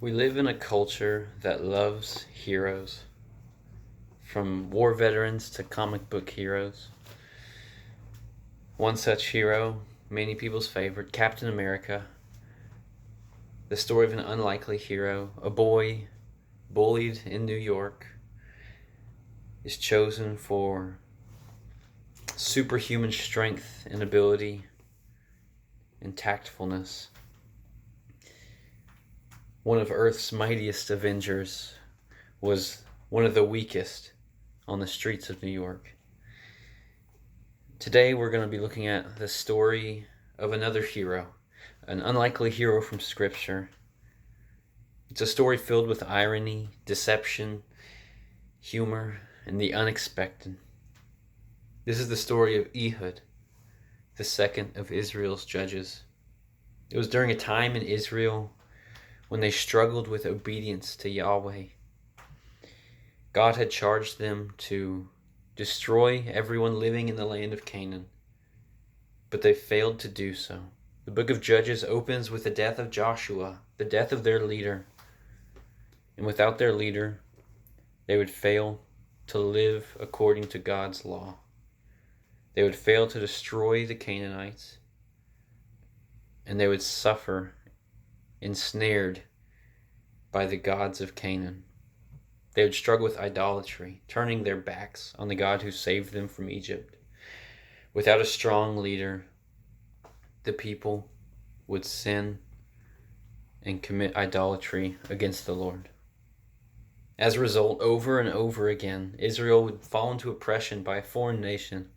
We live in a culture that loves heroes, from war veterans to comic book heroes. One such hero, many people's favorite, Captain America, the story of an unlikely hero, a boy bullied in New York, is chosen for superhuman strength and ability and tactfulness. One of Earth's mightiest Avengers was one of the weakest on the streets of New York. Today we're going to be looking at the story of another hero, an unlikely hero from Scripture. It's a story filled with irony, deception, humor, and the unexpected. This is the story of Ehud, the second of Israel's judges. It was during a time in Israel when they struggled with obedience to Yahweh. God had charged them to destroy everyone living in the land of Canaan, but they failed to do so. The book of Judges opens with the death of Joshua, the death of their leader. And without their leader, they would fail to live according to God's law. They would fail to destroy the Canaanites, and they would suffer ensnared by the gods of Canaan. They would struggle with idolatry, turning their backs on the God who saved them from Egypt. Without a strong leader, the people would sin and commit idolatry against the Lord. As a result, over and over again, Israel would fall into oppression by a foreign nation.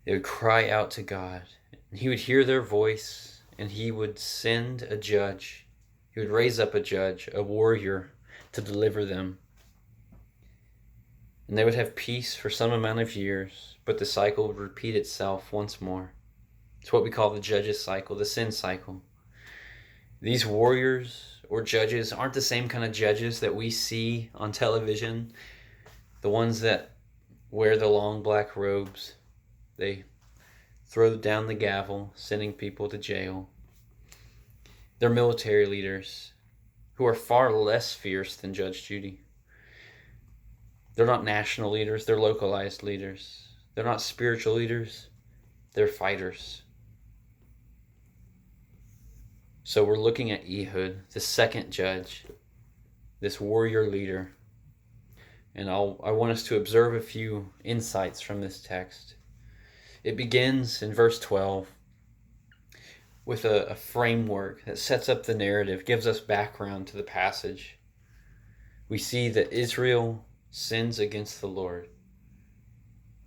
They would cry out to God, and He would hear their voice, and He would send a judge. He would raise up a judge, a warrior, to deliver them. And they would have peace for some amount of years, but the cycle would repeat itself once more. It's what we call the judges cycle, the sin cycle. These warriors or judges aren't the same kind of judges that we see on television, the ones that wear the long black robes. They throw down the gavel, sending people to jail. They're military leaders who are far less fierce than Judge Judy. They're not national leaders, they're localized leaders. They're not spiritual leaders, they're fighters. So we're looking at Ehud, the second judge, this warrior leader. And I want us to observe a few insights from this text. It begins in verse 12 with a framework that sets up the narrative, gives us background to the passage. We see that Israel sins against the Lord.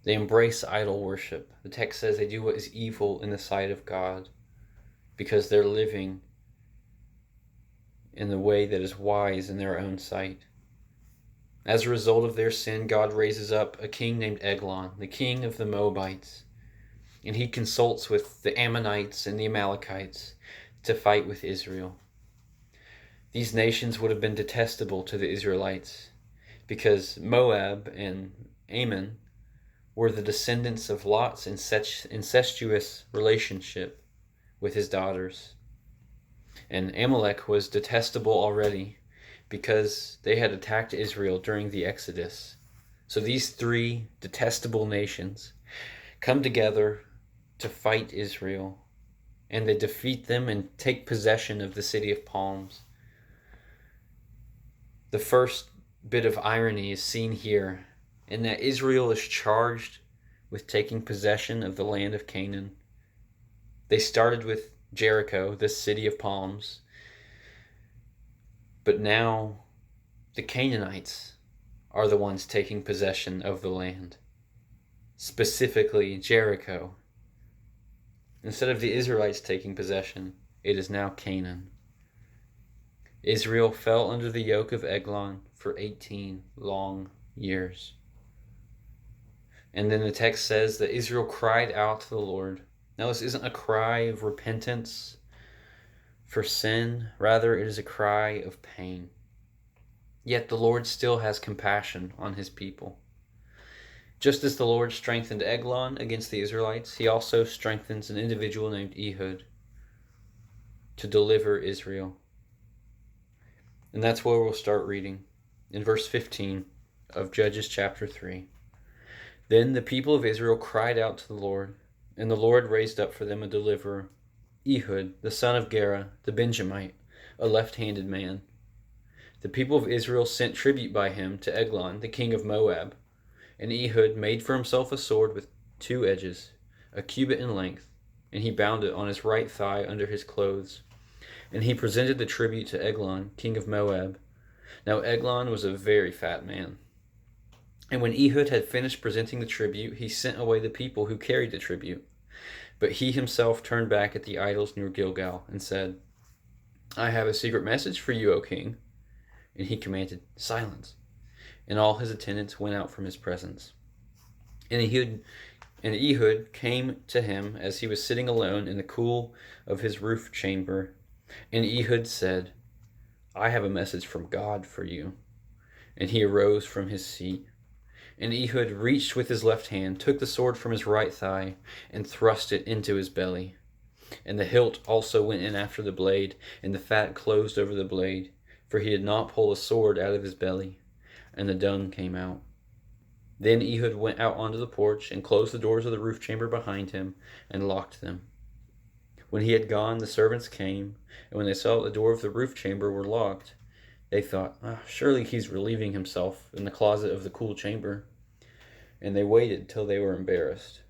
They embrace idol worship. The text says they do what is evil in the sight of God because they're living in the way that is wise in their own sight. As a result of their sin, God raises up a king named Eglon, the king of the Moabites, and he consults with the Ammonites and the Amalekites to fight with Israel. These nations would have been detestable to the Israelites because Moab and Ammon were the descendants of Lot's incestuous relationship with his daughters. And Amalek was detestable already because they had attacked Israel during the Exodus. So these three detestable nations come together to fight Israel, and they defeat them and take possession of the city of palms. The first bit of irony is seen here in that Israel is charged with taking possession of the land of Canaan. They started with Jericho, this city of palms, but now the Canaanites are the ones taking possession of the land, specifically Jericho. Instead of the Israelites taking possession, it is now Canaan. Israel fell under the yoke of Eglon for 18 long years. And then the text says that Israel cried out to the Lord. Now, this isn't a cry of repentance for sin. Rather, it is a cry of pain. Yet the Lord still has compassion on his people. Just as the Lord strengthened Eglon against the Israelites, he also strengthens an individual named Ehud to deliver Israel. And that's where we'll start reading, in verse 15 of Judges chapter 3. Then the people of Israel cried out to the Lord, and the Lord raised up for them a deliverer, Ehud, the son of Gera, the Benjamite, a left-handed man. The people of Israel sent tribute by him to Eglon, the king of Moab. And Ehud made for himself a sword with 2 edges, a cubit in length, and he bound it on his right thigh under his clothes. And he presented the tribute to Eglon, king of Moab. Now Eglon was a very fat man. And when Ehud had finished presenting the tribute, he sent away the people who carried the tribute. But he himself turned back at the idols near Gilgal and said, I have a secret message for you, O king. And he commanded, silence. And all his attendants went out from his presence. And Ehud came to him as he was sitting alone in the cool of his roof chamber. And Ehud said, I have a message from God for you. And he arose from his seat. And Ehud reached with his left hand, took the sword from his right thigh, and thrust it into his belly. And the hilt also went in after the blade, and the fat closed over the blade, for he had not pulled a sword out of his belly, and the dung came out. Then Ehud went out onto the porch, and closed the doors of the roof chamber behind him, and locked them. When he had gone, the servants came, and when they saw that the door of the roof chamber were locked, they thought, surely he's relieving himself in the closet of the cool chamber. And they waited till they were embarrassed.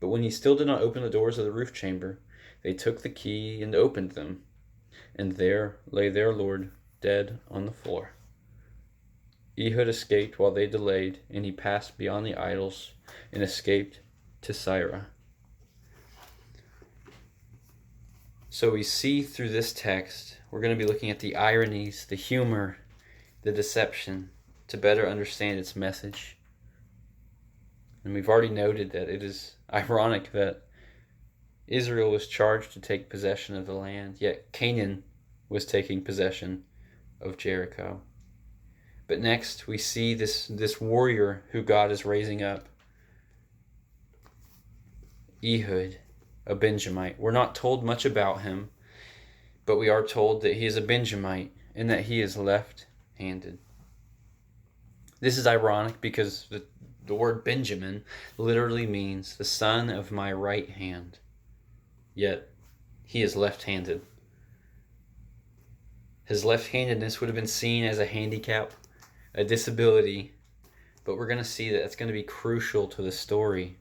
But when he still did not open the doors of the roof chamber, they took the key and opened them. And there lay their lord dead on the floor. Ehud escaped while they delayed, and he passed beyond the idols and escaped to Sirah. So we see through this text, we're going to be looking at the ironies, the humor, the deception, to better understand its message. And we've already noted that it is ironic that Israel was charged to take possession of the land, yet Canaan was taking possession of Jericho. But next we see this warrior who God is raising up, Ehud, a Benjamite. We're not told much about him, but we are told that he is a Benjamite and that he is left-handed. This is ironic because the word Benjamin literally means the son of my right hand, yet he is left-handed. His left-handedness would have been seen as a handicap, a disability, but we're going to see that it's going to be crucial to the story.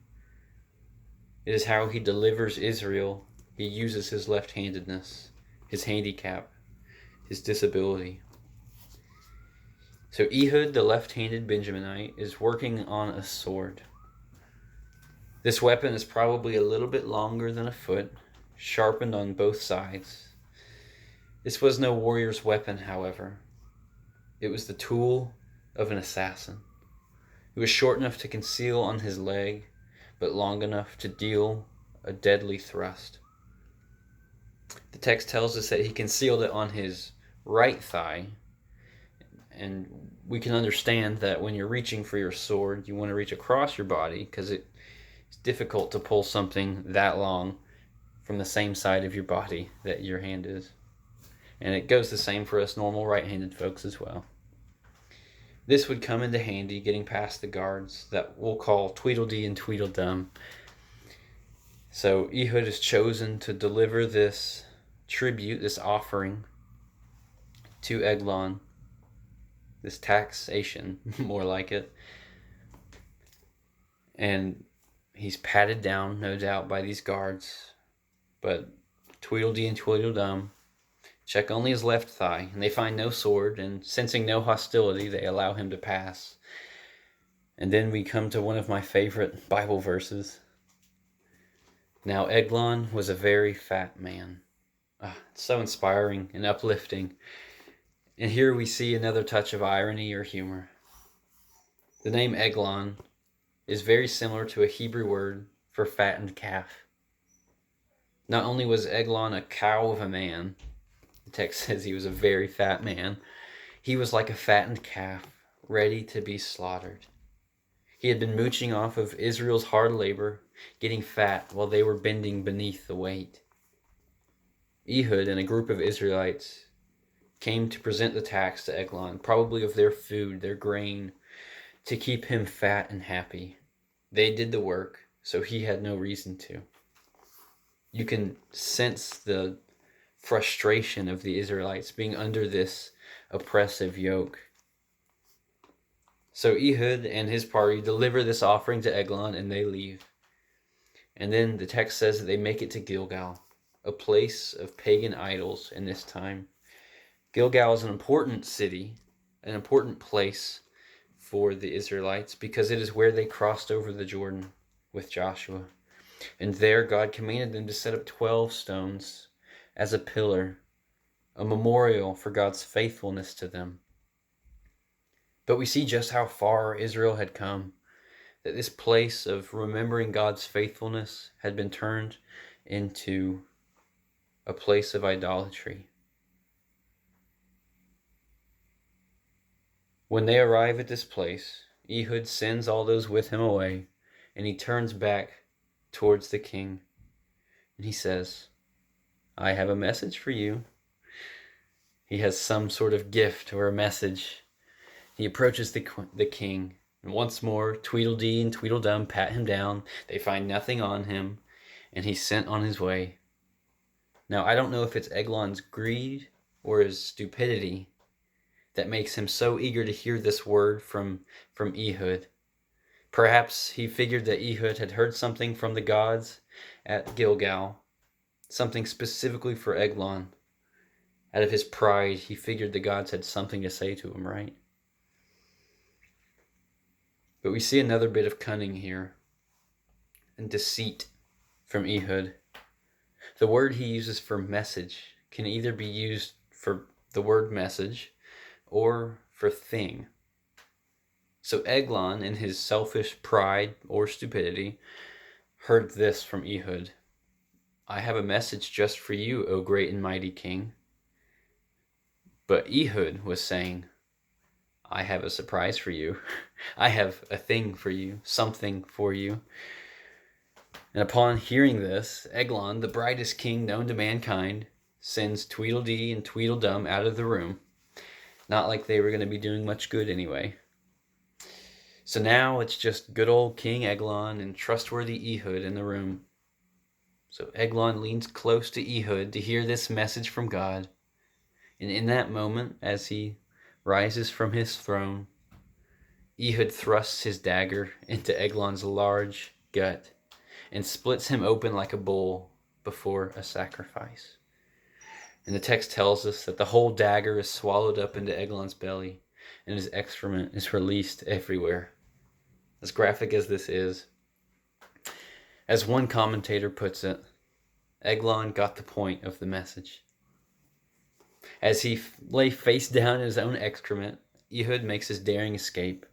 It is how he delivers Israel. He uses his left-handedness, his handicap, his disability. So Ehud, the left-handed Benjaminite, is working on a sword. This weapon is probably a little bit longer than a foot, sharpened on both sides. This was no warrior's weapon, however. It was the tool of an assassin. It was short enough to conceal on his leg, but long enough to deal a deadly thrust. The text tells us that he concealed it on his right thigh, and we can understand that when you're reaching for your sword, you want to reach across your body because it's difficult to pull something that long from the same side of your body that your hand is. And it goes the same for us normal right-handed folks as well. This would come into handy getting past the guards that we'll call Tweedledee and Tweedledum. So Ehud is chosen to deliver this tribute, this offering to Eglon, this taxation, more like it. And he's patted down, no doubt, by these guards. But Tweedledee and Tweedledum check only his left thigh, and they find no sword, and sensing no hostility, they allow him to pass. And then we come to one of my favorite Bible verses. Now Eglon was a very fat man. It's so inspiring and uplifting. And here we see another touch of irony or humor. The name Eglon is very similar to a Hebrew word for fattened calf. Not only was Eglon a cow of a man, the text says he was a very fat man, he was like a fattened calf, ready to be slaughtered. He had been mooching off of Israel's hard labor, getting fat while they were bending beneath the weight. Ehud and a group of Israelites came to present the tax to Eglon, probably of their food, their grain, to keep him fat and happy. They did the work, so he had no reason to. You can sense the frustration of the Israelites being under this oppressive yoke. So Ehud and his party deliver this offering to Eglon and they leave. And then the text says that they make it to Gilgal, a place of pagan idols in this time. Gilgal is an important city, an important place for the Israelites because it is where they crossed over the Jordan with Joshua. And there God commanded them to set up 12 stones as a pillar, a memorial for God's faithfulness to them. But we see just how far Israel had come, that this place of remembering God's faithfulness had been turned into a place of idolatry. When they arrive at this place, Ehud sends all those with him away, and he turns back towards the king, and he says, I have a message for you. He has some sort of gift or a message. He approaches the king, and once more, Tweedledee and Tweedledum pat him down. They find nothing on him, and he's sent on his way. Now, I don't know if it's Eglon's greed or his stupidity that makes him so eager to hear this word from Ehud. Perhaps he figured that Ehud had heard something from the gods at Gilgal, something specifically for Eglon. Out of his pride, he figured the gods had something to say to him, right? But we see another bit of cunning here and deceit from Ehud. The word he uses for message can either be used for the word message or for thing. So Eglon, in his selfish pride or stupidity, heard this from Ehud. I have a message just for you, O great and mighty king. But Ehud was saying, I have a surprise for you. I have a thing for you, something for you. And upon hearing this, Eglon, the brightest king known to mankind, sends Tweedledee and Tweedledum out of the room. Not like they were going to be doing much good anyway. So now it's just good old King Eglon and trustworthy Ehud in the room. So Eglon leans close to Ehud to hear this message from God. And in that moment, as he rises from his throne, Ehud thrusts his dagger into Eglon's large gut and splits him open like a bull before a sacrifice. And the text tells us that the whole dagger is swallowed up into Eglon's belly and his excrement is released everywhere. As graphic as this is, as one commentator puts it, Eglon got the point of the message. As he lay face down in his own excrement, Ehud makes his daring escape.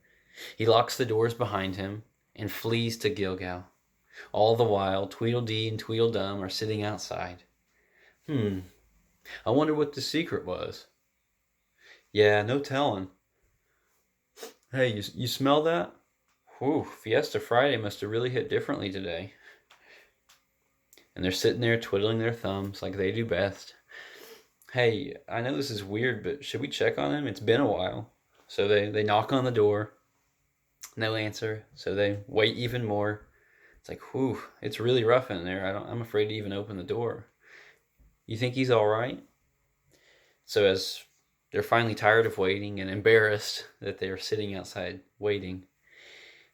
He locks the doors behind him and flees to Gilgal. All the while, Tweedledee and Tweedledum are sitting outside. I wonder what the secret was. Yeah, no telling. Hey, you smell that? Whew, Fiesta Friday must have really hit differently today. And they're sitting there twiddling their thumbs like they do best. Hey, I know this is weird, but should we check on him? It's been a while. So they knock on the door. No answer. So they wait even more. It's like, whew, it's really rough in there. I'm afraid to even open the door. You think he's all right? So as they're finally tired of waiting and embarrassed that they're sitting outside waiting,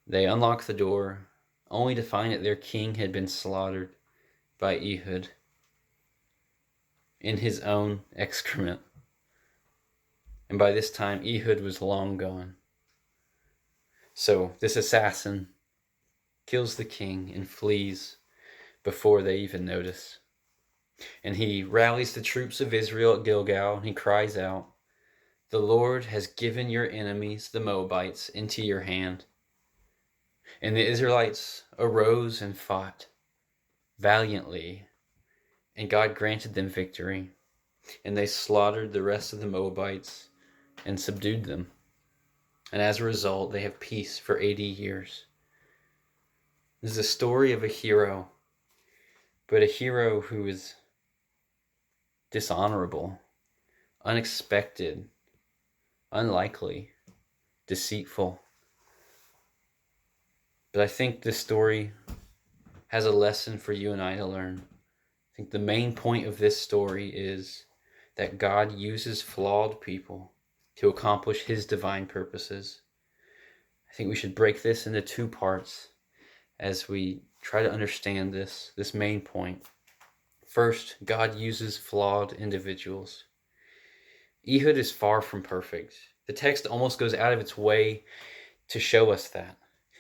they unlock the door, only to find that their king had been slaughtered by Ehud in his own excrement. And by this time, Ehud was long gone. So this assassin kills the king and flees before they even notice. And he rallies the troops of Israel at Gilgal, and he cries out, "The Lord has given your enemies, the Moabites, into your hand." And the Israelites arose and fought valiantly, and God granted them victory. And they slaughtered the rest of the Moabites and subdued them. And as a result, they have peace for 80 years. This is a story of a hero, but a hero who is dishonorable, unexpected, unlikely, deceitful. But I think this story has a lesson for you and I to learn. I think the main point of this story is that God uses flawed people to accomplish his divine purposes. I think we should break this into two parts as we try to understand this main point. First, God uses flawed individuals. Ehud is far from perfect. The text almost goes out of its way to show us that.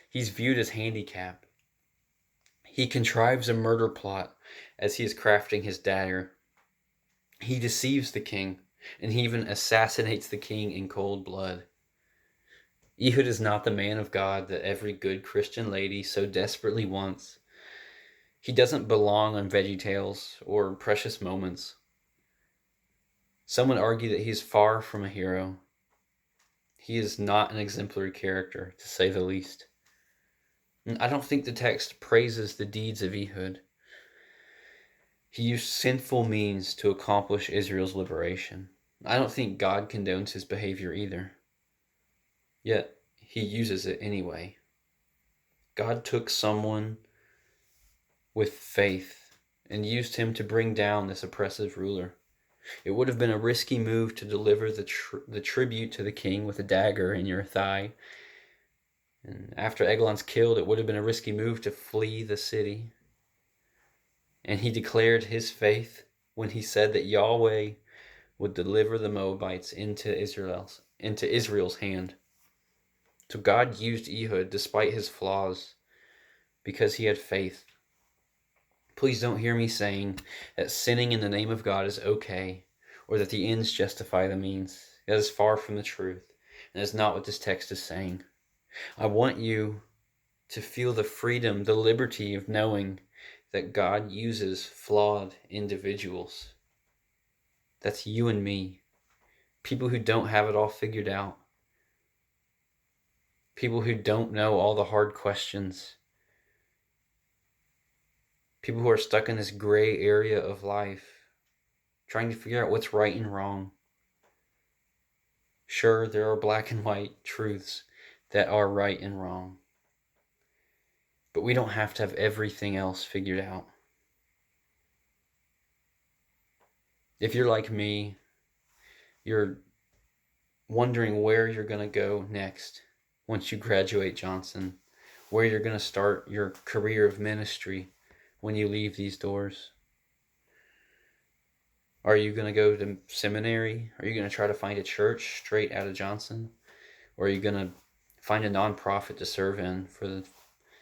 He's viewed as handicapped. He contrives a murder plot as he is crafting his dagger. He deceives the king, and he even assassinates the king in cold blood. Ehud is not the man of God that every good Christian lady so desperately wants. He doesn't belong on VeggieTales or Precious Moments. Some would argue that he is far from a hero. He is not an exemplary character, to say the least. And I don't think the text praises the deeds of Ehud. He used sinful means to accomplish Israel's liberation. I don't think God condones his behavior either. Yet, he uses it anyway. God took someone with faith and used him to bring down this oppressive ruler. It would have been a risky move to deliver the tribute to the king with a dagger in your thigh. And after Eglon's killed, it would have been a risky move to flee the city. And he declared his faith when he said that Yahweh would deliver the Moabites into Israel's hand. So God used Ehud despite his flaws because he had faith. Please don't hear me saying that sinning in the name of God is okay, or that the ends justify the means. That is far from the truth, and that is not what this text is saying. I want you to feel the freedom, the liberty of knowing that God uses flawed individuals. That's you and me. People who don't have it all figured out. People who don't know all the hard questions. People who are stuck in this gray area of life, trying to figure out what's right and wrong. Sure, there are black and white truths that are right and wrong. But we don't have to have everything else figured out. If you're like me, you're wondering where you're going to go next once you graduate Johnson, where you're going to start your career of ministry when you leave these doors. Are you going to go to seminary? Are you going to try to find a church straight out of Johnson? Or are you going to find a nonprofit to serve in for the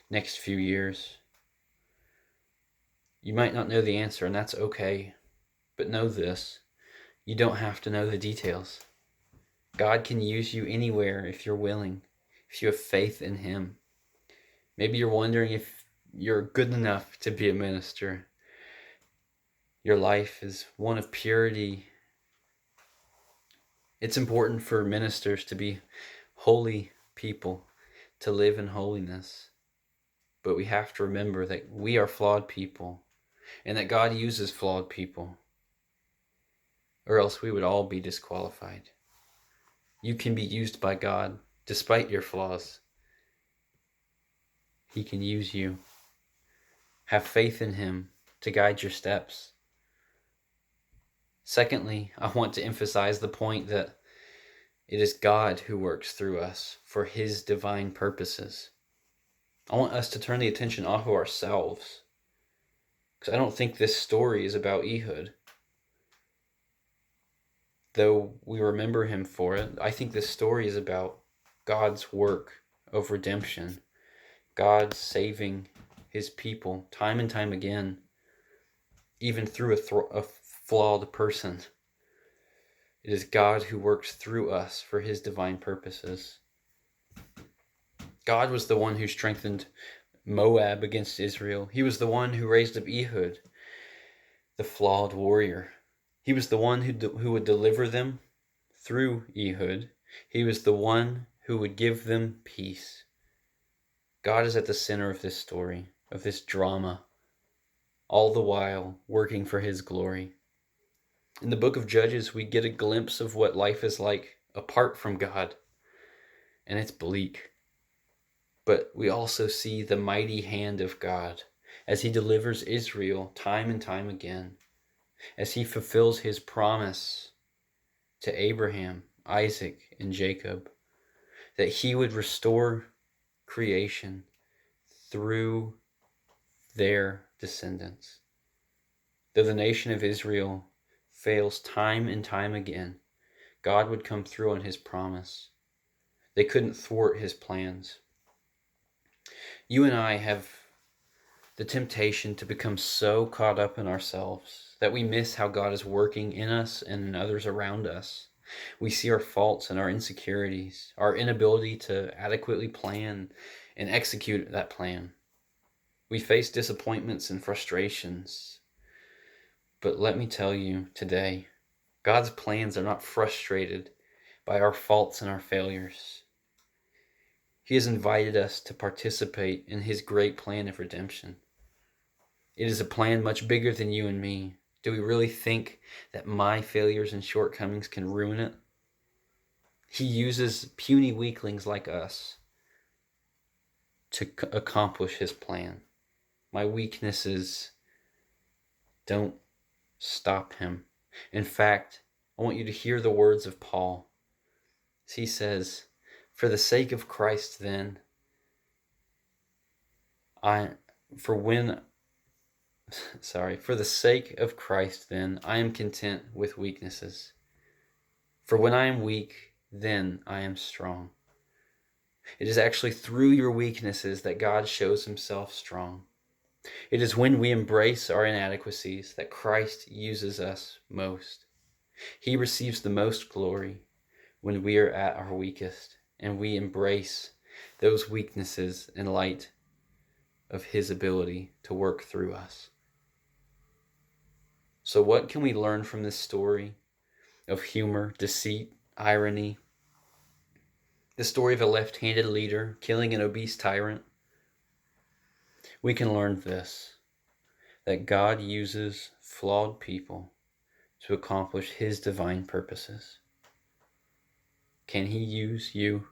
next few years? You might not know the answer, and that's okay. But know this, you don't have to know the details. God can use you anywhere if you're willing, if you have faith in him. Maybe you're wondering if you're good enough to be a minister. Your life is one of purity. It's important for ministers to be holy people, to live in holiness. But we have to remember that we are flawed people, and that God uses flawed people, or else we would all be disqualified. You can be used by God despite your flaws. He can use you. Have faith in him to guide your steps. Secondly, I want to emphasize the point that it is God who works through us for his divine purposes. I want us to turn the attention off of ourselves, because I don't think this story is about Ehud. Though we remember him for it, I think this story is about God's work of redemption. God saving his people time and time again, even through a flawed person. It is God who works through us for his divine purposes. God was the one who strengthened Moab against Israel. He was the one who raised up Ehud, the flawed warrior. He was the one who would deliver them through Ehud. He was the one who would give them peace. God is at the center of this story, of this drama, all the while working for his glory. In the book of Judges, we get a glimpse of what life is like apart from God, and it's bleak. But we also see the mighty hand of God as he delivers Israel time and time again, as he fulfills his promise to Abraham, Isaac, and Jacob, that he would restore creation through their descendants. Though the nation of Israel fails time and time again, God would come through on his promise. They couldn't thwart his plans. You and I have the temptation to become so caught up in ourselves that we miss how God is working in us and in others around us. We see our faults and our insecurities, our inability to adequately plan and execute that plan. We face disappointments and frustrations. But let me tell you today, God's plans are not frustrated by our faults and our failures. He has invited us to participate in his great plan of redemption. It is a plan much bigger than you and me. Do we really think that my failures and shortcomings can ruin it? He uses puny weaklings like us to accomplish his plan. My weaknesses don't stop him. In fact, I want you to hear the words of Paul. He says, for the sake of Christ then, for the sake of Christ then, I am content with weaknesses. For when I am weak, then I am strong. It is actually through your weaknesses that God shows himself strong. It is when we embrace our inadequacies that Christ uses us most. He receives the most glory when we are at our weakest, and we embrace those weaknesses in light of his ability to work through us. So what can we learn from this story of humor, deceit, irony? The story of a left-handed leader killing an obese tyrant? We can learn this, that God uses flawed people to accomplish his divine purposes. Can he use you?